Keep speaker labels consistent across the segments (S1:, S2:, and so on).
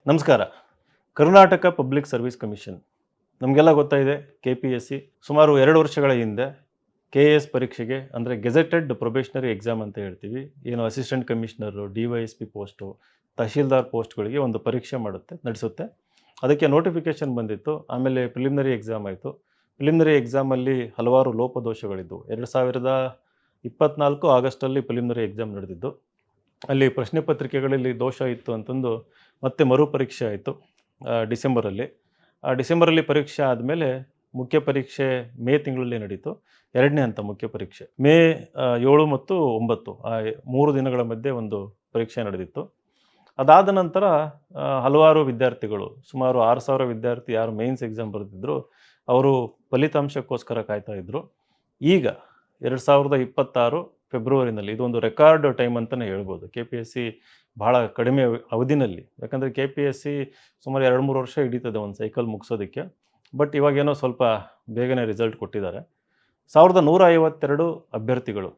S1: ನಮಸ್ಕಾರ. Karnataka public service commission ನಮಗೆಲ್ಲ ಗೊತ್ತಾಯಿದೆ. KPSC ಸುಮಾರು 2 ವರ್ಷಗಳ ಹಿಂದೆ KAS ಪರೀಕ್ಷೆಗೆ ಅಂದರೆ ಗೆಜೆಟೆಡ್ ಪ್ರೊಬೇಷನರಿ ಎಕ್ಸಾಮ್ ಅಂತ ಹೇಳ್ತೀವಿ. ಏನು ಅಸಿಸ್ಟೆಂಟ್ ಕಮಿಷನರು, DYSP ಪೋಸ್ಟು, ತಹಶೀಲ್ದಾರ್ ಪೋಸ್ಟ್ಗಳಿಗೆ ಒಂದು ಪರೀಕ್ಷೆ ನಡೆಸುತ್ತೆ. ಅದಕ್ಕೆ ನೋಟಿಫಿಕೇಷನ್ ಬಂದಿತ್ತು. ಆಮೇಲೆ ಪ್ರಿಲಿಮಿನರಿ ಎಕ್ಸಾಮ್ ಆಯಿತು. ಪ್ರಿಲಿಮಿನರಿ ಎಕ್ಸಾಮಲ್ಲಿ ಹಲವಾರು ಲೋಪದೋಷಗಳಿದ್ದವು. 2024 ಆಗಸ್ಟಲ್ಲಿ ಪ್ರಿಲಿಮಿನರಿ ಎಕ್ಸಾಮ್ ನಡೆದಿದ್ದು. ಅಲ್ಲಿ ಪ್ರಶ್ನೆ ಪತ್ರಿಕೆಗಳಲ್ಲಿ ದೋಷ ಇತ್ತು ಅಂತಂದು ಮತ್ತೆ ಮರುಪರೀಕ್ಷೆ ಆಯಿತು ಡಿಸೆಂಬರಲ್ಲಿ. ಡಿಸೆಂಬರಲ್ಲಿ ಪರೀಕ್ಷೆ ಆದಮೇಲೆ ಮುಖ್ಯ ಪರೀಕ್ಷೆ ಮೇ ತಿಂಗಳಲ್ಲಿ ನಡೀತು. 2ನೇ ಹಂತ ಮುಖ್ಯ ಪರೀಕ್ಷೆ ಮೇ 7 ಮತ್ತು 9 ಆ 3 ದಿನಗಳ ಮಧ್ಯೆ ಒಂದು ಪರೀಕ್ಷೆ ನಡೆದಿತ್ತು. ಅದಾದ ನಂತರ ಹಲವಾರು ವಿದ್ಯಾರ್ಥಿಗಳು, ಸುಮಾರು 6,000 ವಿದ್ಯಾರ್ಥಿ ಯಾರು ಮೇನ್ಸ್ ಎಕ್ಸಾಮ್ ಬರೆದಿದ್ರು ಅವರು ಫಲಿತಾಂಶಕ್ಕೋಸ್ಕರ ಕಾಯ್ತಾ ಇದ್ದರು. ಈಗ 2026 ಫೆಬ್ರವರಿನಲ್ಲಿ ಇದೊಂದು ರೆಕಾರ್ಡ್ ಟೈಮ್ ಅಂತಲೇ ಹೇಳ್ಬೋದು. KPSC ಭಾಳ ಕಡಿಮೆ ಅವಧಿನಲ್ಲಿ, ಯಾಕಂದರೆ KPSC ಸುಮಾರು 2-3 ವರ್ಷ ಹಿಡಿತದೆ ಒಂದು ಸೈಕಲ್ ಮುಗಿಸೋದಕ್ಕೆ. ಬಟ್ ಇವಾಗೇನೋ ಸ್ವಲ್ಪ ಬೇಗನೆ ರಿಸಲ್ಟ್ ಕೊಟ್ಟಿದ್ದಾರೆ. 1152 ಅಭ್ಯರ್ಥಿಗಳು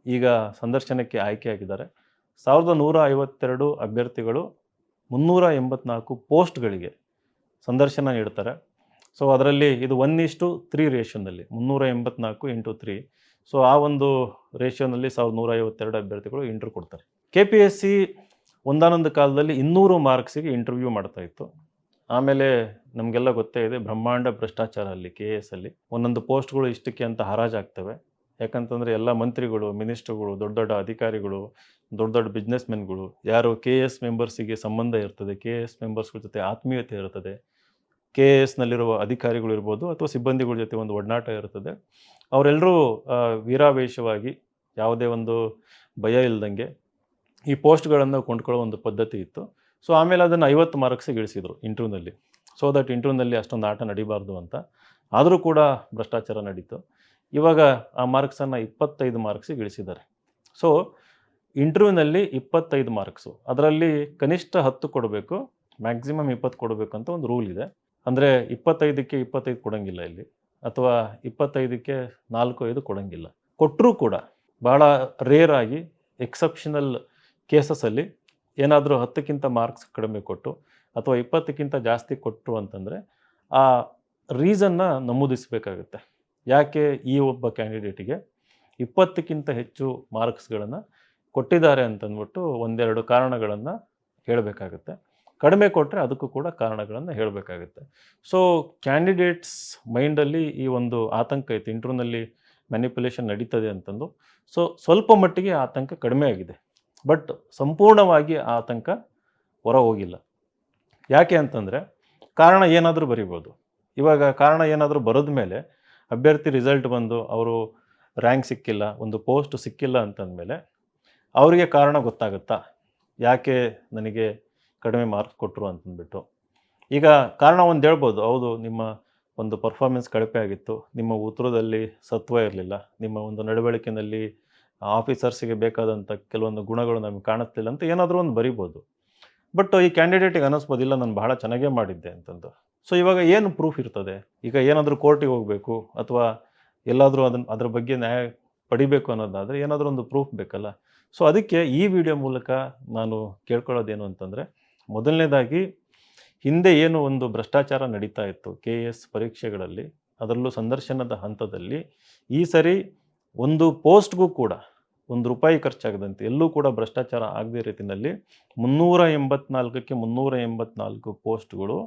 S1: ಈಗ ಸಂದರ್ಶನಕ್ಕೆ ಆಯ್ಕೆಯಾಗಿದ್ದಾರೆ. 1152 ಅಭ್ಯರ್ಥಿಗಳು 384 ಪೋಸ್ಟ್ಗಳಿಗೆ ಸಂದರ್ಶನ ನೀಡ್ತಾರೆ. ಸೊ ಅದರಲ್ಲಿ ಇದು 1:3 ರೇಷಿಯೋನಲ್ಲಿ 384 × 3. ಸೊ ಆ ಒಂದು ರೇಷಿಯೋನಲ್ಲಿ 1152 ಅಭ್ಯರ್ಥಿಗಳು ಇಂಟರ್ವ್ಯೂ ಕೊಡ್ತಾರೆ. KPSC ಒಂದಾನೊಂದು ಕಾಲದಲ್ಲಿ 200 ಮಾರ್ಕ್ಸಿಗೆ ಇಂಟರ್ವ್ಯೂ ಮಾಡ್ತಾ ಇತ್ತು. ಆಮೇಲೆ ನಮಗೆಲ್ಲ ಗೊತ್ತೇ ಇದೆ, ಬ್ರಹ್ಮಾಂಡ ಭ್ರಷ್ಟಾಚಾರ ಅಲ್ಲಿ KAS ಅಲ್ಲಿ. ಒಂದೊಂದು ಪೋಸ್ಟ್ಗಳು ಇಷ್ಟಕ್ಕೆ ಅಂತ ಹರಾಜಾಗ್ತವೆ. ಯಾಕಂತಂದರೆ ಎಲ್ಲ ಮಂತ್ರಿಗಳು, ಮಿನಿಸ್ಟ್ರುಗಳು, ದೊಡ್ಡ ದೊಡ್ಡ ಅಧಿಕಾರಿಗಳು, ದೊಡ್ಡ ದೊಡ್ಡ ಬಿಸ್ನೆಸ್ ಮೆನ್ಗಳು, ಯಾರು KAS ಮೆಂಬರ್ಸಿಗೆ ಸಂಬಂಧ ಇರ್ತದೆ, KAS ಮೆಂಬರ್ಸ್ಗಳ ಜೊತೆ ಆತ್ಮೀಯತೆ ಇರ್ತದೆ, KASನಲ್ಲಿರುವ ಅಧಿಕಾರಿಗಳು ಇರ್ಬೋದು ಅಥವಾ ಸಿಬ್ಬಂದಿಗಳ ಜೊತೆ ಒಂದು ಒಡನಾಟ ಇರ್ತದೆ, ಅವರೆಲ್ಲರೂ ವೀರಾವೇಶವಾಗಿ ಯಾವುದೇ ಒಂದು ಭಯ ಇಲ್ದಂಗೆ ಈ ಪೋಸ್ಟ್ಗಳನ್ನು ಕೊಂಡ್ಕೊಳ್ಳೋ ಒಂದು ಪದ್ಧತಿ ಇತ್ತು. ಸೊ ಆಮೇಲೆ ಅದನ್ನು 50 ಮಾರ್ಕ್ಸಿಗೆ ಇಳಿಸಿದರು ಇಂಟರ್ವ್ಯೂನಲ್ಲಿ. ಸೊ ದಟ್ ಇಂಟರ್ವ್ಯೂನಲ್ಲಿ ಅಷ್ಟೊಂದು ಆಟ ನಡಿಬಾರ್ದು ಅಂತ. ಆದರೂ ಕೂಡ ಭ್ರಷ್ಟಾಚಾರ ನಡೀತು. ಇವಾಗ ಆ ಮಾರ್ಕ್ಸನ್ನು 25 ಮಾರ್ಕ್ಸಿಗೆ ಇಳಿಸಿದ್ದಾರೆ. ಸೊ ಇಂಟರ್ವ್ಯೂನಲ್ಲಿ 25 ಮಾರ್ಕ್ಸು, ಅದರಲ್ಲಿ ಕನಿಷ್ಠ 10 ಕೊಡಬೇಕು, ಮ್ಯಾಕ್ಸಿಮಮ್ 20 ಕೊಡಬೇಕು ಅಂತ ಒಂದು ರೂಲ್ ಇದೆ. ಅಂದರೆ 25ಕ್ಕೆ 25 ಕೊಡೋಂಗಿಲ್ಲ ಇಲ್ಲಿ, ಅಥವಾ 25ಕ್ಕೆ 4-5 ಕೊಡೋಂಗಿಲ್ಲ. ಕೊಟ್ಟರೂ ಕೂಡ ಭಾಳ ರೇರ್ ಆಗಿ ಎಕ್ಸೆಪ್ಷನಲ್ ಕೇಸಸಲ್ಲಿ ಏನಾದರೂ 10ಕ್ಕಿಂತ ಮಾರ್ಕ್ಸ್ ಕಡಿಮೆ ಕೊಟ್ಟು ಅಥವಾ 20ಕ್ಕಿಂತ ಜಾಸ್ತಿ ಕೊಟ್ಟರು ಅಂತಂದರೆ ಆ ರೀಸನ್ನ ನಮೂದಿಸಬೇಕಾಗುತ್ತೆ. ಯಾಕೆ ಈ ಒಬ್ಬ ಕ್ಯಾಂಡಿಡೇಟಿಗೆ 20ಕ್ಕಿಂತ ಹೆಚ್ಚು ಮಾರ್ಕ್ಸ್ಗಳನ್ನು ಕೊಟ್ಟಿದ್ದಾರೆ ಅಂತಂದ್ಬಿಟ್ಟು ಒಂದೆರಡು ಕಾರಣಗಳನ್ನು ಹೇಳಬೇಕಾಗುತ್ತೆ. ಕಡಿಮೆ ಕೊಟ್ಟರೆ ಅದಕ್ಕೂ ಕೂಡ ಕಾರಣಗಳನ್ನು ಹೇಳಬೇಕಾಗುತ್ತೆ. ಸೊ ಕ್ಯಾಂಡಿಡೇಟ್ಸ್ ಮೈಂಡಲ್ಲಿ ಈ ಒಂದು ಆತಂಕ ಇತ್ತು, ಇಂಟರ್ವ್ಯೂನಲ್ಲಿ ಮ್ಯಾನಿಪ್ಯುಲೇಷನ್ ನಡೀತದೆ ಅಂತಂದು. ಸೊ ಸ್ವಲ್ಪ ಮಟ್ಟಿಗೆ ಆತಂಕ ಕಡಿಮೆ ಆಗಿದೆ, ಬಟ್ ಸಂಪೂರ್ಣವಾಗಿ ಆ ಆತಂಕ ಹೊರ ಹೋಗಿಲ್ಲ. ಯಾಕೆ ಅಂತಂದರೆ ಕಾರಣ ಏನಾದರೂ ಬರಿಬೋದು. ಇವಾಗ ಕಾರಣ ಏನಾದರೂ ಬರೆದ ಮೇಲೆ ಅಭ್ಯರ್ಥಿ ರಿಸಲ್ಟ್ ಬಂದು ಅವರು ರ್ಯಾಂಕ್ ಸಿಕ್ಕಿಲ್ಲ, ಒಂದು ಪೋಸ್ಟ್ ಸಿಕ್ಕಿಲ್ಲ ಅಂತಂದಮೇಲೆ ಅವರಿಗೆ ಕಾರಣ ಗೊತ್ತಾಗುತ್ತಾ, ಯಾಕೆ ನನಗೆ ಕಡಿಮೆ ಮಾರ್ಕ್ಸ್ ಕೊಟ್ಟರು ಅಂತಂದ್ಬಿಟ್ಟು. ಈಗ ಕಾರಣ ಒಂದು ಹೇಳ್ಬೋದು, ಹೌದು ನಿಮ್ಮ ಒಂದು ಪರ್ಫಾರ್ಮೆನ್ಸ್ ಕಳಪೆ ಆಗಿತ್ತು, ನಿಮ್ಮ ಉತ್ತರದಲ್ಲಿ ಸತ್ವ ಇರಲಿಲ್ಲ, ನಿಮ್ಮ ಒಂದು ನಡವಳಿಕೆಯಲ್ಲಿ ಆಫೀಸರ್ಸಿಗೆ ಬೇಕಾದಂಥ ಕೆಲವೊಂದು ಗುಣಗಳು ನಮಗೆ ಕಾಣಿಸ್ತಿಲ್ಲ ಅಂತ ಏನಾದರೂ ಒಂದು ಬರಿಬೋದು. ಬಟ್ ಈ ಕ್ಯಾಂಡಿಡೇಟಿಗೆ ಅನ್ನಿಸ್ಬೋದು, ಇಲ್ಲ ನಾನು ಬಹಳ ಚೆನ್ನಾಗೇ ಮಾಡಿದ್ದೆ ಅಂತಂದು. ಸೊ ಇವಾಗ ಏನು ಪ್ರೂಫ್ ಇರ್ತದೆ? ಈಗ ಏನಾದರೂ ಕೋರ್ಟಿಗೆ ಹೋಗಬೇಕು ಅಥವಾ ಎಲ್ಲಾದರೂ ಅದ್ರ ಬಗ್ಗೆ ನ್ಯಾಯ ಪಡಿಬೇಕು ಅನ್ನೋದಾದರೆ ಏನಾದರೂ ಒಂದು ಪ್ರೂಫ್ ಬೇಕಲ್ಲ. ಸೊ ಅದಕ್ಕೆ ಈ ವಿಡಿಯೋ ಮೂಲಕ ನಾನು ಕೇಳ್ಕೊಳ್ಳೋದೇನು ಅಂತಂದರೆ, ಮೊದಲನೇದಾಗಿ ಹಿಂದೆ ಏನು ಒಂದು ಭ್ರಷ್ಟಾಚಾರ ನಡೀತಾ ಇತ್ತು KAS ಪರೀಕ್ಷೆಗಳಲ್ಲಿ, ಅದರಲ್ಲೂ ಸಂದರ್ಶನದ ಹಂತದಲ್ಲಿ, ಈ ಸರಿ ಒಂದು ಪೋಸ್ಟ್ಗೂ ಕೂಡ ₹1 ಖರ್ಚಾಗದಂತೆ, ಎಲ್ಲೂ ಕೂಡ ಭ್ರಷ್ಟಾಚಾರ ಆಗದೇ ರೀತಿಯಲ್ಲಿ 384ಕ್ಕೆ 384 ಪೋಸ್ಟ್ಗಳು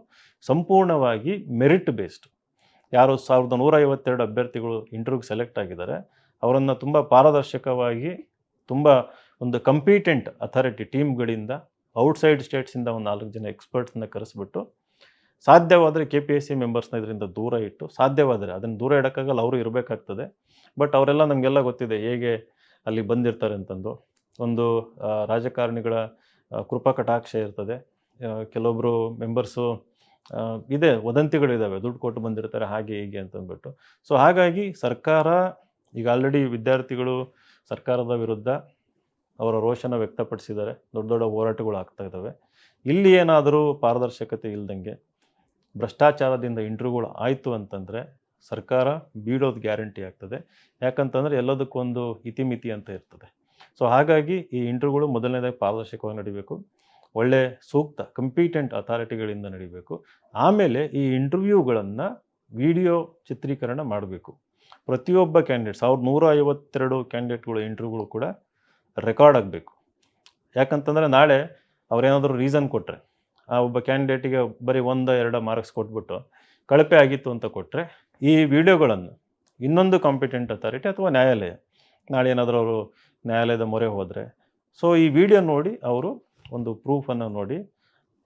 S1: ಸಂಪೂರ್ಣವಾಗಿ ಮೆರಿಟ್ ಬೇಸ್ಡ್. ಯಾರು 1152 ಅಭ್ಯರ್ಥಿಗಳು ಇಂಟರ್ವ್ಯೂಗೆ ಸೆಲೆಕ್ಟ್ ಆಗಿದ್ದಾರೆ ಅವರನ್ನು ತುಂಬ ಪಾರದರ್ಶಕವಾಗಿ, ತುಂಬ ಒಂದು ಕಂಪೀಟೆಂಟ್ ಅಥಾರಿಟಿ ಟೀಮ್ಗಳಿಂದ, ಔಟ್ಸೈಡ್ ಸ್ಟೇಟ್ಸಿಂದ ಒಂದು 4 ಜನ ಎಕ್ಸ್ಪರ್ಟ್ಸ್ನ ಕರೆಸಿಬಿಟ್ಟು, ಸಾಧ್ಯವಾದರೆ KPSC ಮೆಂಬರ್ಸ್ನ ಇದರಿಂದ ದೂರ ಇಟ್ಟು, ಸಾಧ್ಯವಾದರೆ ಅದನ್ನು ದೂರ ಇಡೋಕ್ಕಾಗಲ್ಲ, ಅವರು ಇರಬೇಕಾಗ್ತದೆ. ಬಟ್ ಅವರೆಲ್ಲ ನಮಗೆಲ್ಲ ಗೊತ್ತಿದೆ ಹೇಗೆ ಅಲ್ಲಿ ಬಂದಿರ್ತಾರೆ ಅಂತಂದು. ಒಂದು ರಾಜಕಾರಣಿಗಳ ಕೃಪಾ ಕಟಾಕ್ಷ ಇರ್ತದೆ, ಕೆಲವೊಬ್ಬರು ಮೆಂಬರ್ಸು ಇದೆ, ವದಂತಿಗಳಿದ್ದಾವೆ, ದುಡ್ಡು ಕೊಟ್ಟು ಬಂದಿರ್ತಾರೆ ಹಾಗೆ ಹೀಗೆ ಅಂತಂದ್ಬಿಟ್ಟು. ಸೊ ಹಾಗಾಗಿ ಸರ್ಕಾರ ಈಗ ಆಲ್ರೆಡಿ ವಿದ್ಯಾರ್ಥಿಗಳು ಸರ್ಕಾರದ ವಿರುದ್ಧ ಅವರ ರೋಷನ ವ್ಯಕ್ತಪಡಿಸಿದ್ದಾರೆ, ದೊಡ್ಡ ದೊಡ್ಡ ಹೋರಾಟಗಳು ಆಗ್ತಾ ಇದ್ದಾವೆ. ಇಲ್ಲಿ ಏನಾದರೂ ಪಾರದರ್ಶಕತೆ ಇಲ್ದಂಗೆ ಭ್ರಷ್ಟಾಚಾರದಿಂದ ಇಂಟರ್ವ್ಯೂಗಳು ಆಯಿತು ಅಂತಂದರೆ ಸರ್ಕಾರ ಬೀಳೋದು ಗ್ಯಾರಂಟಿ ಆಗ್ತದೆ. ಯಾಕಂತಂದರೆ ಎಲ್ಲದಕ್ಕೊಂದು ಇತಿಮಿತಿ ಅಂತ ಇರ್ತದೆ. ಸೊ ಹಾಗಾಗಿ ಈ ಇಂಟರ್ವ್ಯೂಗಳು ಮೊದಲನೇದಾಗಿ ಪಾರದರ್ಶಕವಾಗಿ ನಡಿಬೇಕು. ಒಳ್ಳೆ ಸೂಕ್ತ ಕಂಪೀಟೆಂಟ್ ಅಥಾರಿಟಿಗಳಿಂದ ನಡಿಬೇಕು. ಆಮೇಲೆ ಈ ಇಂಟರ್ವ್ಯೂಗಳನ್ನು ವಿಡಿಯೋ ಚಿತ್ರೀಕರಣ ಮಾಡಬೇಕು. ಪ್ರತಿಯೊಬ್ಬ ಕ್ಯಾಂಡಿಡೇಟ್ 1152 ಕ್ಯಾಂಡಿಡೇಟ್ಗಳು ಇಂಟರ್ವ್ಯೂಗಳು ಕೂಡ ರೆಕಾರ್ಡ್ ಆಗಬೇಕು. ಯಾಕಂತಂದರೆ ನಾಳೆ ಅವ್ರೇನಾದರೂ ರೀಸನ್ ಕೊಟ್ಟರೆ, ಆ ಒಬ್ಬ ಕ್ಯಾಂಡಿಡೇಟಿಗೆ ಬರೀ 1-2 ಮಾರ್ಕ್ಸ್ ಕೊಟ್ಬಿಟ್ಟು ಕಳಪೆ ಆಗಿತ್ತು ಅಂತ ಕೊಟ್ಟರೆ, ಈ ವಿಡಿಯೋಗಳನ್ನು ಇನ್ನೊಂದು ಕಾಂಪಿಟೆಂಟ್ ಅಥಾರಿಟಿ ಅಥವಾ ನ್ಯಾಯಾಲಯ, ನಾಳೆ ಏನಾದರೂ ಅವರು ನ್ಯಾಯಾಲಯದ ಮೊರೆ ಹೋದರೆ, ಸೊ ಈ ವಿಡಿಯೋ ನೋಡಿ ಅವರು ಒಂದು ಪ್ರೂಫನ್ನು ನೋಡಿ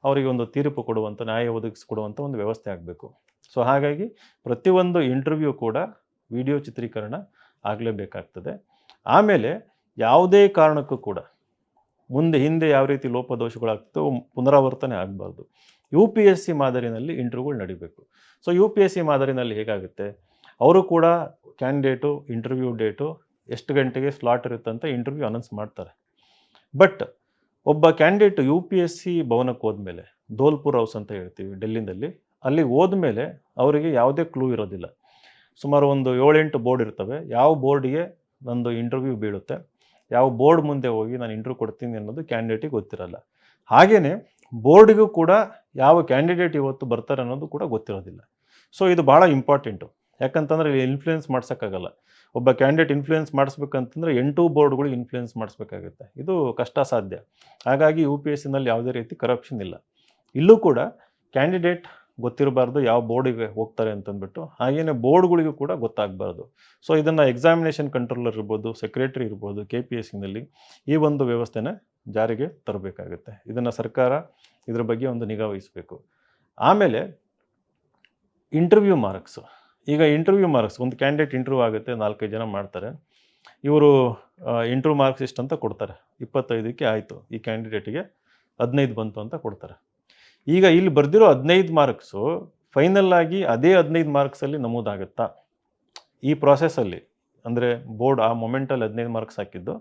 S1: ಅವರಿಗೆ ಒಂದು ತೀರ್ಪು ಕೊಡುವಂಥ, ನ್ಯಾಯ ಒದಗಿಸಿಕೊಡುವಂಥ ಒಂದು ವ್ಯವಸ್ಥೆ ಆಗಬೇಕು. ಸೊ ಹಾಗಾಗಿ ಪ್ರತಿಯೊಂದು ಇಂಟರ್ವ್ಯೂ ಕೂಡ ವಿಡಿಯೋ ಚಿತ್ರೀಕರಣ ಆಗಲೇಬೇಕಾಗ್ತದೆ. ಆಮೇಲೆ ಯಾವುದೇ ಕಾರಣಕ್ಕೂ ಕೂಡ ಹಿಂದೆ ಯಾವ ರೀತಿ ಲೋಪದೋಷಗಳಾಗ್ತದೋ ಪುನರಾವರ್ತನೆ ಆಗಬಾರ್ದು. UPSC ಮಾದರಿನಲ್ಲಿ ಇಂಟರ್ವ್ಯೂಗಳು ನಡಿಬೇಕು. ಸೊ UPSC ಮಾದರಿನಲ್ಲಿ ಹೇಗಾಗುತ್ತೆ, ಅವರು ಕೂಡ ಕ್ಯಾಂಡಿಡೇಟು ಇಂಟರ್ವ್ಯೂ ಡೇಟು ಎಷ್ಟು ಗಂಟೆಗೆ ಸ್ಲಾಟ್ ಇರುತ್ತೆ ಅಂತ ಇಂಟರ್ವ್ಯೂ ಅನೌನ್ಸ್ ಮಾಡ್ತಾರೆ. ಬಟ್ ಒಬ್ಬ ಕ್ಯಾಂಡಿಡೇಟ್ UPSC ಭವನಕ್ಕೆ ಹೋದ್ಮೇಲೆ, ಧೋಲ್ಪುರ್ ಹೌಸ್ ಅಂತ ಹೇಳ್ತೀವಿ ಡೆಲ್ಲಿನಲ್ಲಿ, ಅಲ್ಲಿಗೆ ಹೋದ್ಮೇಲೆ ಅವರಿಗೆ ಯಾವುದೇ ಕ್ಲೂ ಇರೋದಿಲ್ಲ. ಸುಮಾರು ಒಂದು 7-8 ಬೋರ್ಡ್ ಇರ್ತವೆ. ಯಾವ ಬೋರ್ಡಿಗೆ ನಂದು ಇಂಟರ್ವ್ಯೂ ಬೀಳುತ್ತೆ, ಯಾವ ಬೋರ್ಡ್ ಮುಂದೆ ಹೋಗಿ ನಾನು ಇಂಟರ್ವ್ಯೂ ಕೊಡ್ತೀನಿ ಅನ್ನೋದು ಕ್ಯಾಂಡಿಡೇಟಿಗೆ ಗೊತ್ತಿರಲ್ಲ. ಹಾಗೆಯೇ ಬೋರ್ಡಿಗೂ ಕೂಡ ಯಾವ ಕ್ಯಾಂಡಿಡೇಟ್ ಇವತ್ತು ಬರ್ತಾರೆ ಅನ್ನೋದು ಕೂಡ ಗೊತ್ತಿರೋದಿಲ್ಲ. ಸೊ ಇದು ಭಾಳ ಇಂಪಾರ್ಟೆಂಟು. ಯಾಕಂತಂದರೆ ಇಲ್ಲಿ ಇನ್ಫ್ಲೂಯೆನ್ಸ್ ಮಾಡ್ಸೋಕ್ಕಾಗಲ್ಲ. ಒಬ್ಬ ಕ್ಯಾಂಡಿಡೇಟ್ ಇನ್ಫ್ಲೂಯೆನ್ಸ್ ಮಾಡಿಸ್ಬೇಕಂತಂದರೆ 8 ಬೋರ್ಡ್ಗಳು ಇನ್ಫ್ಲೂಯೆನ್ಸ್ ಮಾಡಿಸ್ಬೇಕಾಗುತ್ತೆ. ಇದು ಕಷ್ಟ ಸಾಧ್ಯ. ಹಾಗಾಗಿ UPSCನಲ್ಲಿ ಯಾವುದೇ ರೀತಿ ಕರಪ್ಷನ್ ಇಲ್ಲ. ಇಲ್ಲೂ ಕೂಡ ಕ್ಯಾಂಡಿಡೇಟ್ ಗೊತ್ತಿರಬಾರ್ದು ಯಾವ ಬೋರ್ಡಿಗೆ ಹೋಗ್ತಾರೆ ಅಂತಂದ್ಬಿಟ್ಟು, ಹಾಗೆಯೇ ಬೋರ್ಡ್ಗಳಿಗೂ ಕೂಡ ಗೊತ್ತಾಗಬಾರ್ದು. ಸೊ ಇದನ್ನು ಎಕ್ಸಾಮಿನೇಷನ್ ಕಂಟ್ರೋಲರ್ ಇರ್ಬೋದು, ಸೆಕ್ರೆಟರಿ ಇರ್ಬೋದು, KPSCನಲ್ಲಿ ಈ ಒಂದು ವ್ಯವಸ್ಥೆನ ಜಾರಿಗೆ ತರಬೇಕಾಗುತ್ತೆ. ಇದನ್ನು ಸರ್ಕಾರ ಇದ್ರ ಬಗ್ಗೆ ಒಂದು ನಿಗಾ ವಹಿಸಬೇಕು. ಆಮೇಲೆ ಇಂಟರ್ವ್ಯೂ ಮಾರ್ಕ್ಸು. ಈಗ ಇಂಟರ್ವ್ಯೂ ಮಾರ್ಕ್ಸ್, ಒಂದು ಕ್ಯಾಂಡಿಡೇಟ್ ಇಂಟರ್ವ್ಯೂ ಆಗುತ್ತೆ, 4-5 ಜನ ಮಾಡ್ತಾರೆ. ಇವರು ಇಂಟರ್ವ್ಯೂ ಮಾರ್ಕ್ಸ್ ಇಷ್ಟಂತ ಕೊಡ್ತಾರೆ. 25ಕ್ಕೆ ಆಯಿತು, ಈ ಕ್ಯಾಂಡಿಡೇಟಿಗೆ 15 ಬಂತು ಅಂತ ಕೊಡ್ತಾರೆ. ಈಗ ಇಲ್ಲಿ ಬರೆದಿರೋ 15 ಮಾರ್ಕ್ಸು ಫೈನಲ್ ಆಗಿ ಅದೇ 15 ಮಾರ್ಕ್ಸಲ್ಲಿ ನಮೂದಾಗುತ್ತಾ ಈ ಪ್ರಾಸೆಸ್ಸಲ್ಲಿ? ಅಂದರೆ ಬೋರ್ಡ್ ಆ ಮೊಮೆಂಟಲ್ಲಿ 15 ಮಾರ್ಕ್ಸ್ ಹಾಕಿದ್ದು,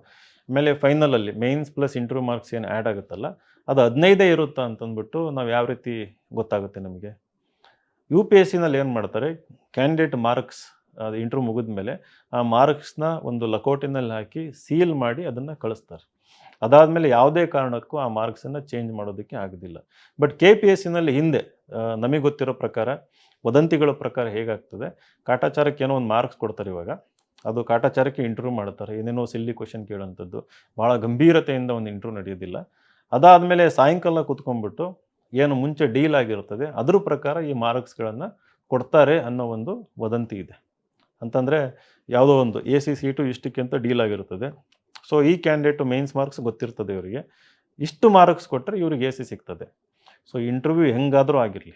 S1: ಆಮೇಲೆ ಫೈನಲಲ್ಲಿ ಮೇನ್ಸ್ ಪ್ಲಸ್ ಇಂಟರ್ವ್ಯೂ ಮಾರ್ಕ್ಸ್ ಏನು ಆ್ಯಡ್ ಆಗುತ್ತಲ್ಲ, ಅದು 15 ಇರುತ್ತಾ ಅಂತಂದ್ಬಿಟ್ಟು ನಾವು ಯಾವ ರೀತಿ ಗೊತ್ತಾಗುತ್ತೆ ನಮಗೆ? UPSCನಲ್ಲಿ ಏನು ಮಾಡ್ತಾರೆ, ಕ್ಯಾಂಡಿಡೇಟ್ ಮಾರ್ಕ್ಸ್ ಅದು ಇಂಟರ್ವ್ಯೂ ಮುಗಿದ ಮೇಲೆ ಆ ಮಾರ್ಕ್ಸ್ನ ಒಂದು ಲಕೋಟಿನಲ್ಲಿ ಹಾಕಿ ಸೀಲ್ ಮಾಡಿ ಅದನ್ನು ಕಳಿಸ್ತಾರೆ. ಅದಾದಮೇಲೆ ಯಾವುದೇ ಕಾರಣಕ್ಕೂ ಆ ಮಾರ್ಕ್ಸನ್ನು ಚೇಂಜ್ ಮಾಡೋದಕ್ಕೆ ಆಗೋದಿಲ್ಲ. ಬಟ್ KPSCನಲ್ಲಿ ಹಿಂದೆ ನಮಗೆ ಗೊತ್ತಿರೋ ಪ್ರಕಾರ, ವದಂತಿಗಳ ಪ್ರಕಾರ ಹೇಗಾಗ್ತದೆ, ಕಾಟಾಚಾರಕ್ಕೆ ಏನೋ ಒಂದು ಮಾರ್ಕ್ಸ್ ಕೊಡ್ತಾರೆ. ಇವಾಗ ಅದು ಕಾಟಾಚಾರಕ್ಕೆ ಇಂಟರ್ವ್ಯೂ ಮಾಡ್ತಾರೆ, ಏನೇನೋ ಸಿಲ್ಲಿ ಕ್ವಶನ್ ಕೇಳೋಂಥದ್ದು, ಭಾಳ ಗಂಭೀರತೆಯಿಂದ ಒಂದು ಇಂಟರ್ವ್ಯೂ ನಡೆಯೋದಿಲ್ಲ. ಅದಾದಮೇಲೆ ಸಾಯಂಕಾಲ ಕೂತ್ಕೊಂಡ್ಬಿಟ್ಟು ಏನು ಮುಂಚೆ ಡೀಲ್ ಆಗಿರ್ತದೆ ಅದ್ರ ಪ್ರಕಾರ ಈ ಮಾರ್ಕ್ಸ್ಗಳನ್ನು ಕೊಡ್ತಾರೆ ಅನ್ನೋ ಒಂದು ವದಂತಿ ಇದೆ. ಅಂತಂದರೆ ಯಾವುದೋ ಒಂದು AC ಸೀಟು ಇಷ್ಟಕ್ಕೆ ಅಂತ ಡೀಲ್ ಆಗಿರ್ತದೆ. ಸೊ ಈ ಕ್ಯಾಂಡಿಡೇಟು ಮೇನ್ಸ್ ಮಾರ್ಕ್ಸ್ ಗೊತ್ತಿರ್ತದೆ ಇವರಿಗೆ, ಇಷ್ಟು ಮಾರ್ಕ್ಸ್ ಕೊಟ್ಟರೆ ಇವ್ರಿಗೆ AC ಸಿಗ್ತದೆ. ಸೊ ಇಂಟರ್ವ್ಯೂ ಹೆಂಗಾದರೂ ಆಗಿರಲಿ,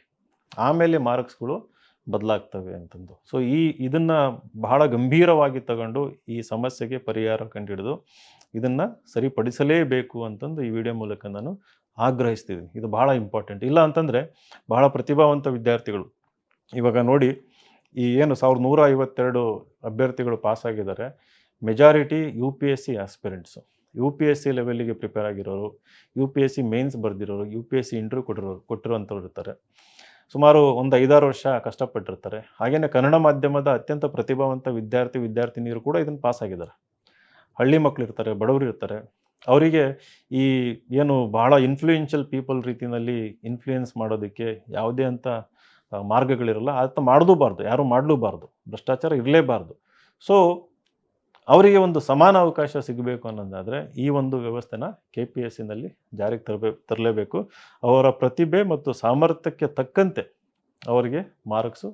S1: ಆಮೇಲೆ ಮಾರ್ಕ್ಸ್ಗಳು ಬದಲಾಗ್ತವೆ ಅಂತಂದು. ಸೊ ಇದನ್ನು ಬಹಳ ಗಂಭೀರವಾಗಿ ತಗೊಂಡು ಈ ಸಮಸ್ಯೆಗೆ ಪರಿಹಾರ ಕಂಡುಹಿಡಿದು ಇದನ್ನು ಸರಿಪಡಿಸಲೇಬೇಕು ಅಂತಂದು ಈ ವಿಡಿಯೋ ಮೂಲಕ ನಾನು ಆಗ್ರಹಿಸ್ತಿದ್ದೀನಿ. ಇದು ಬಹಳ ಇಂಪಾರ್ಟೆಂಟ್. ಇಲ್ಲ ಅಂತಂದರೆ ಬಹಳ ಪ್ರತಿಭಾವಂತ ವಿದ್ಯಾರ್ಥಿಗಳು ಇವಾಗ ನೋಡಿ, ಈ ಏನು 1152 ಅಭ್ಯರ್ಥಿಗಳು ಪಾಸಾಗಿದ್ದಾರೆ, ಮೆಜಾರಿಟಿ UPSC ಆಸ್ಪಿರೆಂಟ್ಸು, UPSC ಲೆವೆಲ್ಲಿಗೆ ಪ್ರಿಪೇರ್ ಆಗಿರೋರು, UPSC ಮೇನ್ಸ್ ಬರೆದಿರೋರು, UPSC ಇಂಟರ್ವ್ಯೂ ಕೊಟ್ಟಿರೋಂಥವ್ರು ಇರ್ತಾರೆ. ಸುಮಾರು ಒಂದು 5-6 ವರ್ಷ ಕಷ್ಟಪಟ್ಟಿರ್ತಾರೆ. ಹಾಗೆಯೇ ಕನ್ನಡ ಮಾಧ್ಯಮದ ಅತ್ಯಂತ ಪ್ರತಿಭಾವಂತ ವಿದ್ಯಾರ್ಥಿನಿಯರು ಕೂಡ ಇದನ್ನು ಪಾಸಾಗಿದ್ದಾರೆ. ಹಳ್ಳಿ ಮಕ್ಕಳು ಇರ್ತಾರೆ, ಬಡವರು ಇರ್ತಾರೆ. ಅವರಿಗೆ ಈ ಏನು ಬಹಳ ಇನ್ಫ್ಲೂಯೆನ್ಷಿಯಲ್ ಪೀಪಲ್ ರೀತಿಯಲ್ಲಿ ಇನ್ಫ್ಲೂಯೆನ್ಸ್ ಮಾಡೋದಕ್ಕೆ ಯಾವುದೇ ಅಂತ ಮಾರ್ಗಗಳಿರಲ್ಲ. ಅದು ಮಾಡಲೂಬಾರ್ದು, ಯಾರೂ ಮಾಡಲೂಬಾರ್ದು, ಭ್ರಷ್ಟಾಚಾರ ಇರಲೇಬಾರ್ದು. ಸೊ ಅವರಿಗೆ ಒಂದು ಸಮಾನ ಅವಕಾಶ ಸಿಗಬೇಕು ಅನ್ನೋದಾದರೆ ಈ ಒಂದು ವ್ಯವಸ್ಥೆನ KPSCನಲ್ಲಿ ಜಾರಿಗೆ ತರಲೇಬೇಕು. ಅವರ ಪ್ರತಿಭೆ ಮತ್ತು ಸಾಮರ್ಥ್ಯಕ್ಕೆ ತಕ್ಕಂತೆ ಅವರಿಗೆ ಮಾರ್ಕ್ಸು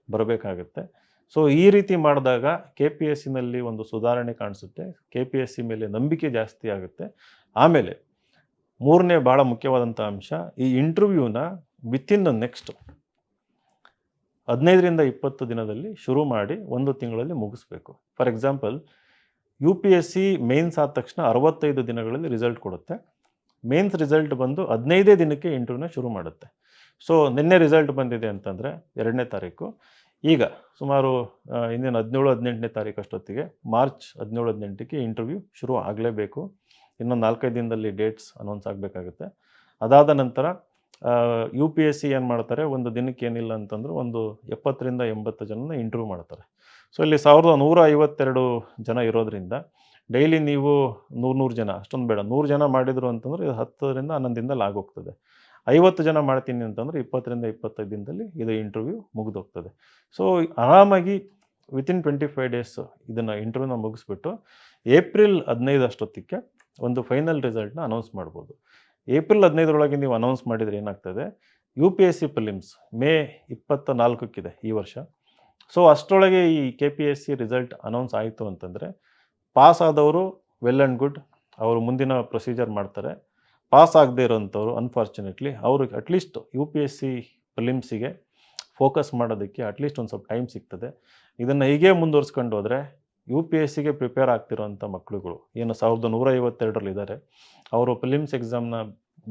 S1: ಬರಬೇಕಾಗತ್ತೆ. ಸೊ ಈ ರೀತಿ ಮಾಡಿದಾಗ KPSCನಲ್ಲಿ ಒಂದು ಸುಧಾರಣೆ ಕಾಣಿಸುತ್ತೆ, KPSC ಮೇಲೆ ನಂಬಿಕೆ ಜಾಸ್ತಿ ಆಗುತ್ತೆ. ಆಮೇಲೆ ಮೂರನೇ ಭಾಳ ಮುಖ್ಯವಾದಂಥ ಅಂಶ, ಈ ಇಂಟರ್ವ್ಯೂನ ವಿತಿನ್ ನೆಕ್ಸ್ಟ್ 15ರಿಂದ 20 ದಿನದಲ್ಲಿ ಶುರು ಮಾಡಿ 1 ತಿಂಗಳಲ್ಲಿ ಮುಗಿಸ್ಬೇಕು. ಫಾರ್ ಎಕ್ಸಾಂಪಲ್, UPSC ಮೇನ್ಸ್ ಆದ ತಕ್ಷಣ 65 ದಿನಗಳಲ್ಲಿ ರಿಸಲ್ಟ್ ಕೊಡುತ್ತೆ. ಮೇನ್ಸ್ ರಿಸಲ್ಟ್ ಬಂದು 15ನೇ ದಿನಕ್ಕೆ ಇಂಟರ್ವ್ಯೂನ ಶುರು ಮಾಡುತ್ತೆ. ಸೊ ನಿನ್ನೆ ರಿಸಲ್ಟ್ ಬಂದಿದೆ ಅಂತಂದರೆ 2ನೇ ತಾರೀಕು, ಈಗ ಸುಮಾರು ಇನ್ನೇನು 17-18ನೇ ತಾರೀಕು ಅಷ್ಟೊತ್ತಿಗೆ, ಮಾರ್ಚ್ 17-18ಕ್ಕೆ ಇಂಟರ್ವ್ಯೂ ಶುರು ಆಗಲೇಬೇಕು. ಇನ್ನೊಂದು 4-5 ದಿನದಲ್ಲಿ ಡೇಟ್ಸ್ ಅನೌನ್ಸ್ ಆಗಬೇಕಾಗುತ್ತೆ. ಅದಾದ ನಂತರ UPSC ಏನು ಮಾಡ್ತಾರೆ, ಒಂದು ದಿನಕ್ಕೆ ಏನಿಲ್ಲ ಅಂತಂದ್ರೆ ಒಂದು 70ರಿಂದ 80 ಜನನ ಇಂಟರ್ವ್ಯೂ ಮಾಡ್ತಾರೆ. ಸೊ ಇಲ್ಲಿ 1152 ಜನ ಇರೋದ್ರಿಂದ ಡೈಲಿ ನೀವು 100 ಜನ ಅಷ್ಟೊಂದು ಬೇಡ 100 ಜನ ಮಾಡಿದ್ರು ಅಂತಂದ್ರೆ ಇದು 10ರಿಂದ 11 ದಿನದಲ್ಲಿ ಆಗೋಗ್ತದೆ. 50 ಜನ ಮಾಡ್ತೀನಿ ಅಂತಂದರೆ 20ರಿಂದ 25 ದಿನದಲ್ಲಿ ಇದು ಇಂಟರ್ವ್ಯೂ ಮುಗಿದೋಗ್ತದೆ. ಸೊ ಆರಾಮಾಗಿ ವಿತಿನ್ 25 ಡೇಸ್ ಇದನ್ನು ಇಂಟರ್ವ್ಯೂನ ಮುಗಿಸ್ಬಿಟ್ಟು ಏಪ್ರಿಲ್ 15 ಅಷ್ಟೊತ್ತಿಗೆ ಒಂದು ಫೈನಲ್ ರಿಸಲ್ಟ್ನ ಅನೌನ್ಸ್ ಮಾಡ್ಬೋದು. ಏಪ್ರಿಲ್ 15ರೊಳಗೆ ನೀವು ಅನೌನ್ಸ್ ಮಾಡಿದರೆ ಏನಾಗ್ತದೆ, UPSC ಪ್ರಿಲಿಮ್ಸ್ ಮೇ 24ಕ್ಕಿದೆ ಈ ವರ್ಷ. ಸೊ ಅಷ್ಟರೊಳಗೆ ಈ KPSC ರಿಸಲ್ಟ್ ಅನೌನ್ಸ್ ಆಯಿತು ಅಂತಂದರೆ ಪಾಸ್ ಆದವರು ವೆಲ್ ಆ್ಯಂಡ್ ಗುಡ್, ಅವರು ಮುಂದಿನ ಪ್ರೊಸೀಜರ್ ಮಾಡ್ತಾರೆ. ಪಾಸ್ ಆಗದೇ ಇರೋಂಥವ್ರು ಅನ್ಫಾರ್ಚುನೇಟ್ಲಿ ಅವ್ರಿಗೆ ಅಟ್ಲೀಸ್ಟ್ UPSC ಪ್ರಿಲಿಮ್ಸಿಗೆ ಫೋಕಸ್ ಮಾಡೋದಕ್ಕೆ ಅಟ್ಲೀಸ್ಟ್ ಒಂದು ಸ್ವಲ್ಪ ಟೈಮ್ ಸಿಗ್ತದೆ. ಇದನ್ನು ಹೀಗೆ ಮುಂದುವರ್ಸ್ಕೊಂಡು ಹೋದರೆ UPSCಗೆ ಪ್ರಿಪೇರ್ ಆಗ್ತಿರೋಂಥ ಮಕ್ಕಳುಗಳು ಏನು 1152ರಲ್ಲಿದ್ದಾರೆ, ಅವರು ಪ್ರಿಲಿಮ್ಸ್ ಎಕ್ಸಾಮ್ನ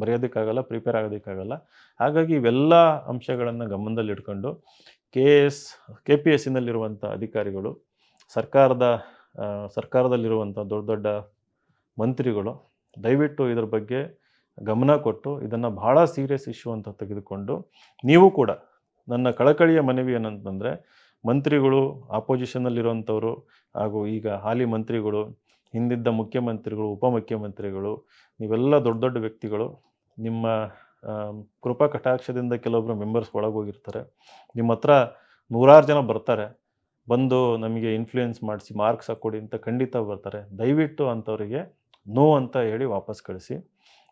S1: ಬರೆಯೋದಕ್ಕಾಗಲ್ಲ, ಪ್ರಿಪೇರ್ ಆಗೋದಕ್ಕಾಗಲ್ಲ. ಹಾಗಾಗಿ ಇವೆಲ್ಲ ಅಂಶಗಳನ್ನು ಗಮನದಲ್ಲಿಟ್ಕೊಂಡು KPSCನಲ್ಲಿರುವಂಥ ಅಧಿಕಾರಿಗಳು, ಸರ್ಕಾರದಲ್ಲಿರುವಂಥ ದೊಡ್ಡ ದೊಡ್ಡ ಮಂತ್ರಿಗಳು ದಯವಿಟ್ಟು ಇದ್ರ ಬಗ್ಗೆ ಗಮನ ಕೊಟ್ಟು ಇದನ್ನು ಬಹಳ ಸೀರಿಯಸ್ ಇಶ್ಯೂ ಅಂತ ತೆಗೆದುಕೊಂಡು, ನೀವು ಕೂಡ ನನ್ನ ಕಳಕಳಿಯ ಮನವಿ ಏನಂತಂದರೆ, ಮಂತ್ರಿಗಳು, ಆಪೋಸಿಷನ್ನಲ್ಲಿರುವಂಥವರು ಹಾಗೂ ಈಗ ಹಾಲಿ ಮಂತ್ರಿಗಳು, ಹಿಂದಿದ್ದ ಮುಖ್ಯಮಂತ್ರಿಗಳು, ಉಪಮುಖ್ಯಮಂತ್ರಿಗಳು, ನೀವೆಲ್ಲ ದೊಡ್ಡ ದೊಡ್ಡ ವ್ಯಕ್ತಿಗಳು, ನಿಮ್ಮ ಕೃಪಾ ಕಟಾಕ್ಷದಿಂದ ಕೆಲವೊಬ್ಬರು ಮೆಂಬರ್ಸ್ ಒಳಗೋಗಿರ್ತಾರೆ. ನಿಮ್ಮ ಹತ್ರ ನೂರಾರು ಜನ ಬರ್ತಾರೆ, ಬಂದು ನಮಗೆ ಇನ್ಫ್ಲೂಯೆನ್ಸ್ ಮಾಡಿಸಿ ಮಾರ್ಕ್ಸ್ ಹಾಕ್ಕೊಡಿ ಅಂತ ಖಂಡಿತ ಬರ್ತಾರೆ. ದಯವಿಟ್ಟು ಅಂಥವರಿಗೆ ನೋ ಅಂತ ಹೇಳಿ ವಾಪಸ್ ಕಳಿಸಿ.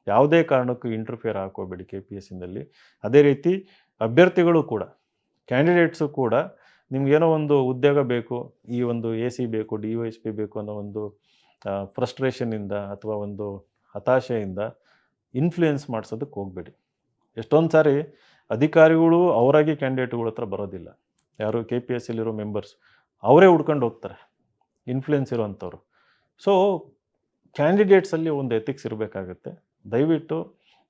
S1: ಯಾವುದೇ ಕಾರಣಕ್ಕೂ ಇಂಟರ್ಫಿಯರ್ ಹಾಕೋಬೇಡಿ KPSCನಲ್ಲಿ. ಅದೇ ರೀತಿ ಅಭ್ಯರ್ಥಿಗಳು ಕೂಡ, ಕ್ಯಾಂಡಿಡೇಟ್ಸು ಕೂಡ ನಿಮಗೇನೋ ಒಂದು ಉದ್ಯೋಗ ಬೇಕು, ಈ ಒಂದು AC ಬೇಕು, DYSP ಬೇಕು ಅನ್ನೋ ಒಂದು ಫ್ರಸ್ಟ್ರೇಷನಿಂದ ಅಥವಾ ಒಂದು ಹತಾಶೆಯಿಂದ ಇನ್ಫ್ಲೂಯೆನ್ಸ್ ಮಾಡಿಸೋದಕ್ಕೆ ಹೋಗಬೇಡಿ. ಎಷ್ಟೊಂದು ಸಾರಿ ಅಧಿಕಾರಿಗಳು ಅವರಾಗಿ ಕ್ಯಾಂಡಿಡೇಟ್ಗಳ ಹತ್ರ ಬರೋದಿಲ್ಲ, ಯಾರು KPSCಲಿರೋ ಮೆಂಬರ್ಸ್ ಅವರೇ ಹುಡ್ಕೊಂಡು ಹೋಗ್ತಾರೆ, ಇನ್ಫ್ಲೂಯೆನ್ಸ್ ಇರೋವಂಥವ್ರು. ಸೊ ಕ್ಯಾಂಡಿಡೇಟ್ಸಲ್ಲಿ ಒಂದು ಎಥಿಕ್ಸ್ ಇರಬೇಕಾಗತ್ತೆ. ದಯವಿಟ್ಟು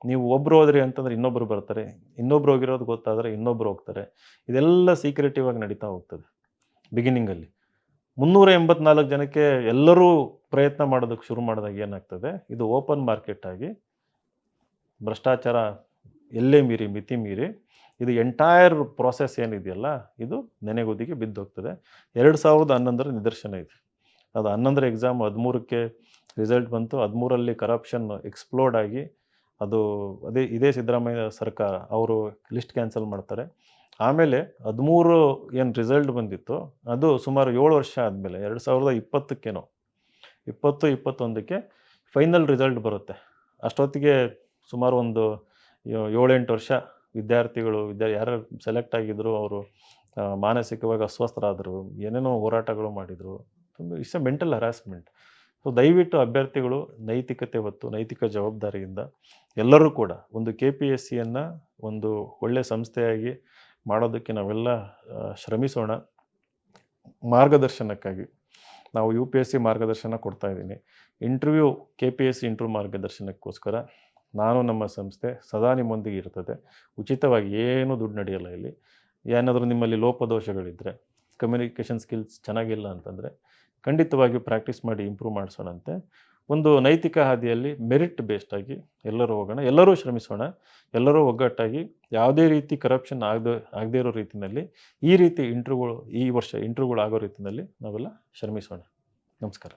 S1: ನೀವು ಒಬ್ಬರು ಹೋದ್ರಿ ಅಂತಂದರೆ ಇನ್ನೊಬ್ಬರು ಬರ್ತಾರೆ, ಇನ್ನೊಬ್ರು ಹೋಗಿರೋದು ಗೊತ್ತಾದರೆ ಇನ್ನೊಬ್ರು ಹೋಗ್ತಾರೆ. ಇದೆಲ್ಲ ಸೀಕ್ರೆಟಿವ್ ಆಗಿ ನಡೀತಾ ಹೋಗ್ತದೆ. ಬಿಗಿನಿಂಗಲ್ಲಿ 384 ಜನಕ್ಕೆ ಎಲ್ಲರೂ ಪ್ರಯತ್ನ ಮಾಡೋದಕ್ಕೆ ಶುರು ಮಾಡಿದಾಗ ಏನಾಗ್ತದೆ, ಇದು ಓಪನ್ ಮಾರ್ಕೆಟ್ ಆಗಿ ಭ್ರಷ್ಟಾಚಾರ ಎಲ್ಲೇ ಮೀರಿ, ಮಿತಿ ಮೀರಿ ಇದು ಎಂಟೈರ್ ಪ್ರಾಸೆಸ್ ಏನಿದೆಯಲ್ಲ ಇದು ನೆನೆಗುದಿಗೆ ಬಿದ್ದೋಗ್ತದೆ. 2011ರ ನಿದರ್ಶನ ಇದೆ. ಅದು 11ರ ಎಕ್ಸಾಮ್ 13ಕ್ಕೆ ರಿಸಲ್ಟ್ ಬಂತು. 13ರಲ್ಲಿ ಕರಪ್ಷನ್ ಎಕ್ಸ್ಪ್ಲೋಡ್ ಆಗಿ ಅದು ಇದೇ ಸಿದ್ದರಾಮಯ್ಯ ಸರ್ಕಾರ ಅವರು ಲಿಸ್ಟ್ ಕ್ಯಾನ್ಸಲ್ ಮಾಡ್ತಾರೆ. ಆಮೇಲೆ 13 ಏನು ರಿಸಲ್ಟ್ ಬಂದಿತ್ತು ಅದು ಸುಮಾರು 7 ವರ್ಷ ಆದಮೇಲೆ 2020ಕ್ಕೇನೋ 2021ಕ್ಕೆ ಫೈನಲ್ ರಿಸಲ್ಟ್ ಬರುತ್ತೆ. ಅಷ್ಟೊತ್ತಿಗೆ ಸುಮಾರು ಒಂದು 7-8 ವರ್ಷ ವಿದ್ಯಾರ್ಥಿಗಳು ಯಾರು ಸೆಲೆಕ್ಟ್ ಆಗಿದ್ದರು ಅವರು ಮಾನಸಿಕವಾಗಿ ಅಸ್ವಸ್ಥರಾದರು, ಏನೇನೋ ಹೋರಾಟಗಳು ಮಾಡಿದರು. It's A mental harassment. So ದಯವಿಟ್ಟು ಅಭ್ಯರ್ಥಿಗಳು ನೈತಿಕತೆ ಹೊತ್ತು, ನೈತಿಕ ಜವಾಬ್ದಾರಿಯಿಂದ ಎಲ್ಲರೂ ಕೂಡ ಒಂದು KPSCಯನ್ನು ಒಂದು ಒಳ್ಳೆಯ ಸಂಸ್ಥೆಯಾಗಿ ಮಾಡೋದಕ್ಕೆ ನಾವೆಲ್ಲ ಶ್ರಮಿಸೋಣ. ಮಾರ್ಗದರ್ಶನಕ್ಕಾಗಿ ನಾವು UPSC ಮಾರ್ಗದರ್ಶನ ಕೊಡ್ತಾ ಇದ್ದೀನಿ. KPSC ಇಂಟರ್ವ್ಯೂ ಮಾರ್ಗದರ್ಶನಕ್ಕೋಸ್ಕರ ನಾನು, ನಮ್ಮ ಸಂಸ್ಥೆ ಸದಾ ನಿಮ್ಮೊಂದಿಗೆ ಇರ್ತದೆ. ಉಚಿತವಾಗಿ, ಏನೂ ದುಡ್ಡು ನಡೆಯಲ್ಲ ಇಲ್ಲಿ. ಏನಾದರೂ ನಿಮ್ಮಲ್ಲಿ ಲೋಪದೋಷಗಳಿದ್ದರೆ, ಕಮ್ಯುನಿಕೇಷನ್ ಸ್ಕಿಲ್ಸ್ ಚೆನ್ನಾಗಿಲ್ಲ ಅಂತಂದರೆ ಖಂಡಿತವಾಗಿಯೂ ಪ್ರಾಕ್ಟೀಸ್ ಮಾಡಿ ಇಂಪ್ರೂವ್ ಮಾಡಿಸೋಣಂತೆ. ಒಂದು ನೈತಿಕ ಹಾದಿಯಲ್ಲಿ ಮೆರಿಟ್ ಬೇಸ್ಡ್ ಆಗಿ ಎಲ್ಲರೂ ಹೋಗೋಣ, ಎಲ್ಲರೂ ಶ್ರಮಿಸೋಣ, ಎಲ್ಲರೂ ಒಗ್ಗಟ್ಟಾಗಿ ಯಾವುದೇ ರೀತಿ ಕರಪ್ಷನ್ ಆಗದೇ ಇರೋ ರೀತಿಯಲ್ಲಿ ಈ ರೀತಿ ಈ ವರ್ಷ ಇಂಟರ್ವ್ಯೂಗಳು ಆಗೋ ರೀತಿಯಲ್ಲಿ ನಾವೆಲ್ಲ ಶ್ರಮಿಸೋಣ. ನಮಸ್ಕಾರ.